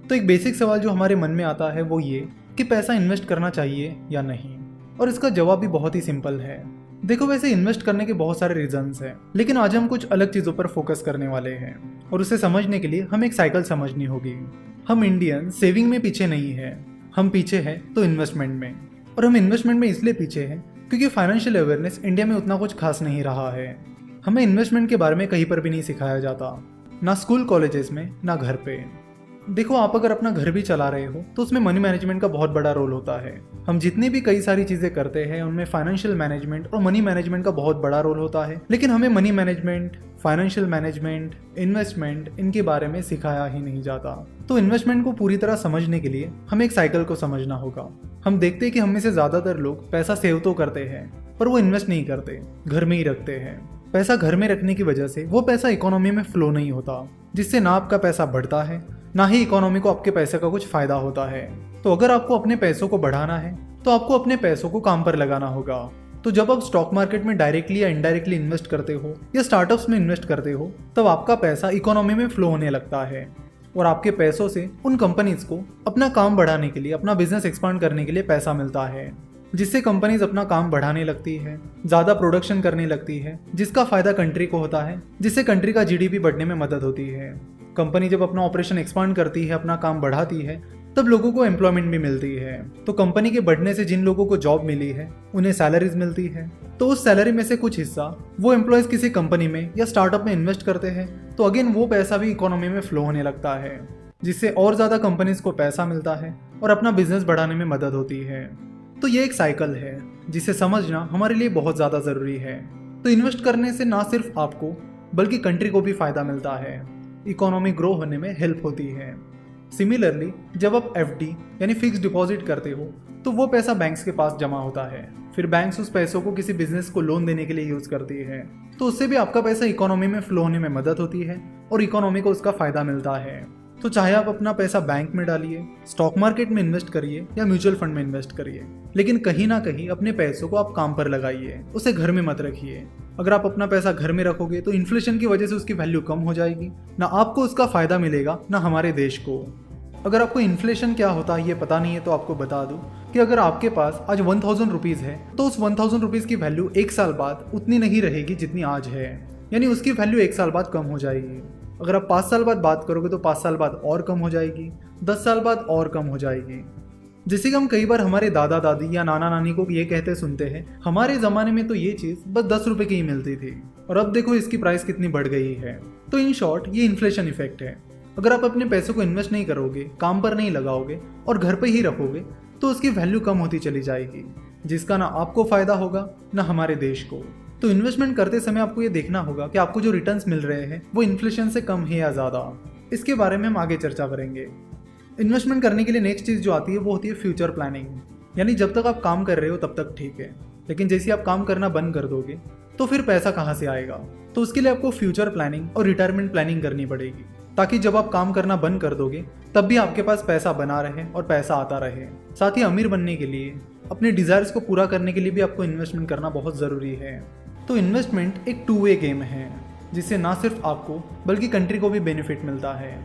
तो एक बेसिक सवाल जो हमारे मन में आता है वो ये कि पैसा इन्वेस्ट करना चाहिए या नहीं। और इसका जवाब भी बहुत ही सिंपल है। देखो, वैसे इन्वेस्ट करने के बहुत सारे रीजंस हैं, लेकिन आज हम कुछ अलग चीज़ों पर फोकस करने वाले हैं। और उसे समझने के लिए हमें एक साइकिल समझनी होगी। हम इंडियन सेविंग में पीछे नहीं है, हम पीछे हैं तो इन्वेस्टमेंट में। और हम इन्वेस्टमेंट में इसलिए पीछे हैं क्योंकि फाइनेंशियल अवेयरनेस इंडिया में उतना कुछ खास नहीं रहा है। हमें इन्वेस्टमेंट के बारे में कहीं पर भी नहीं सिखाया जाता, ना स्कूल कॉलेजेस में ना घर पे। देखो, आप अगर अपना घर भी चला रहे हो तो उसमें मनी मैनेजमेंट का बहुत बड़ा रोल होता है। हम जितनी भी कई सारी चीज़ें करते हैं उनमें फाइनेंशियल मैनेजमेंट और मनी मैनेजमेंट का बहुत बड़ा रोल होता है, लेकिन हमें money management, financial management, investment इनके बारे में सिखाया ही नहीं जाता। तो इन्वेस्टमेंट को पूरी तरह समझने के लिए हमें एक साइकिल को समझना होगा। हम देखते हैं कि हम में से ज़्यादातर लोग पैसा सेव तो करते हैं पर वो इन्वेस्ट नहीं करते, घर में ही रखते हैं। पैसा घर में रखने की वजह से वो पैसा इकोनॉमी में फ्लो नहीं होता, जिससे ना आपका पैसा बढ़ता है ना ही इकोनॉमी को आपके पैसे का कुछ फायदा होता है। तो अगर आपको अपने पैसों को बढ़ाना है तो आपको अपने पैसों को काम पर लगाना होगा। तो जब आप स्टॉक मार्केट में डायरेक्टली या इनडायरेक्टली इन्वेस्ट करते हो या स्टार्टअप्स में इन्वेस्ट करते हो तब आपका पैसा इकोनॉमी में फ्लो होने लगता है और आपके पैसों से उन कंपनीज को अपना काम बढ़ाने के लिए, अपना बिजनेस एक्सपांड करने के लिए पैसा मिलता है, जिससे कंपनीज अपना काम बढ़ाने लगती है, ज़्यादा प्रोडक्शन करने लगती है, जिसका फायदा कंट्री को होता है, जिससे कंट्री का जीडीपी बढ़ने में मदद होती है। कंपनी जब अपना ऑपरेशन एक्सपांड करती है, अपना काम बढ़ाती है, तब लोगों को एम्प्लॉयमेंट भी मिलती है। तो कंपनी के बढ़ने से जिन लोगों को जॉब मिली है उन्हें सैलरीज मिलती है, तो उस सैलरी में से कुछ हिस्सा वो एम्प्लॉयज किसी कंपनी में या स्टार्टअप में इन्वेस्ट करते हैं, तो अगेन वो पैसा भी इकोनॉमी में फ्लो होने लगता है, जिससे और ज़्यादा कंपनीज को पैसा मिलता है और अपना बिजनेस बढ़ाने में मदद होती है। तो ये एक साइकिल है जिसे समझना हमारे लिए बहुत ज़्यादा ज़रूरी है। तो इन्वेस्ट करने से ना सिर्फ आपको बल्कि कंट्री को भी फ़ायदा मिलता है, इकोनॉमी ग्रो होने में हेल्प होती है। सिमिलरली जब आप एफडी यानी फिक्स डिपॉजिट करते हो तो वो पैसा बैंक्स के पास जमा होता है, फिर बैंक्स उस पैसों को किसी बिजनेस को लोन देने के लिए यूज़ करती है, तो उससे भी आपका पैसा इकोनॉमी में फ्लो होने में मदद होती है और इकोनॉमी को उसका फ़ायदा मिलता है। तो चाहे आप अपना पैसा बैंक में डालिए, स्टॉक मार्केट में इन्वेस्ट करिए या म्यूचुअल फंड में इन्वेस्ट करिए, लेकिन कहीं ना कहीं अपने पैसों को आप काम पर लगाइए, उसे घर में मत रखिए। अगर आप अपना पैसा घर में रखोगे तो इन्फ्लेशन की वजह से उसकी वैल्यू कम हो जाएगी, ना आपको उसका फायदा मिलेगा ना हमारे देश को। अगर आपको इन्फ्लेशन क्या होता है ये पता नहीं है तो आपको बता दूं कि अगर आपके पास आज 1000 रुपीज़ है तो उस 1000 रुपीज़ की वैल्यू एक साल बाद उतनी नहीं रहेगी जितनी आज है, यानी उसकी वैल्यू एक साल बाद कम हो जाएगी। अगर आप 5 साल बाद बात करोगे तो 5 साल बाद और कम हो जाएगी, 10 साल बाद और कम हो जाएगी। जैसे कि हम कई बार हमारे दादा दादी या नाना नानी को ये कहते सुनते हैं, हमारे ज़माने में तो ये चीज़ बस 10 रुपये की ही मिलती थी और अब देखो इसकी प्राइस कितनी बढ़ गई है। तो इन शॉर्ट ये इन्फ्लेशन इफेक्ट है। अगर आप अपने पैसों को इन्वेस्ट नहीं करोगे, काम पर नहीं लगाओगे और घर पे ही रखोगे तो उसकी वैल्यू कम होती चली जाएगी, जिसका ना आपको फ़ायदा होगा ना हमारे देश को। तो इन्वेस्टमेंट करते समय आपको ये देखना होगा कि आपको जो रिटर्न्स मिल रहे हैं वो इन्फ्लेशन से कम है या ज़्यादा। इसके बारे में हम आगे चर्चा करेंगे। इन्वेस्टमेंट करने के लिए नेक्स्ट चीज़ जो आती है वो होती है फ्यूचर प्लानिंग, यानी जब तक आप काम कर रहे हो तब तक ठीक है, लेकिन जैसे आप काम करना बंद कर दोगे तो फिर पैसा कहाँ से आएगा। तो उसके लिए आपको फ्यूचर प्लानिंग और रिटायरमेंट प्लानिंग करनी पड़ेगी, ताकि जब आप काम करना बंद कर दोगे तब भी आपके पास पैसा बना रहे और पैसा आता रहे। साथ ही अमीर बनने के लिए, अपने डिज़ायर्स को पूरा करने के लिए भी आपको इन्वेस्टमेंट करना बहुत ज़रूरी है। तो इन्वेस्टमेंट एक टू वे गेम है, जिससे ना सिर्फ आपको बल्कि कंट्री को भी बेनिफिट मिलता है।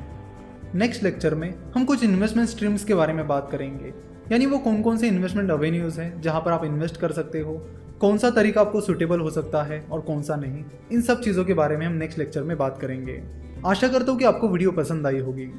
नेक्स्ट लेक्चर में हम कुछ इन्वेस्टमेंट स्ट्रीम्स के बारे में बात करेंगे, यानी वो कौन कौन से इन्वेस्टमेंट एवेन्यूज़ हैं जहाँ पर आप इन्वेस्ट कर सकते हो, कौन सा तरीका आपको सूटेबल हो सकता है और कौन सा नहीं। इन सब चीज़ों के बारे में हम नेक्स्ट लेक्चर में बात करेंगे। आशा करता हूँ कि आपको वीडियो पसंद आई होगी।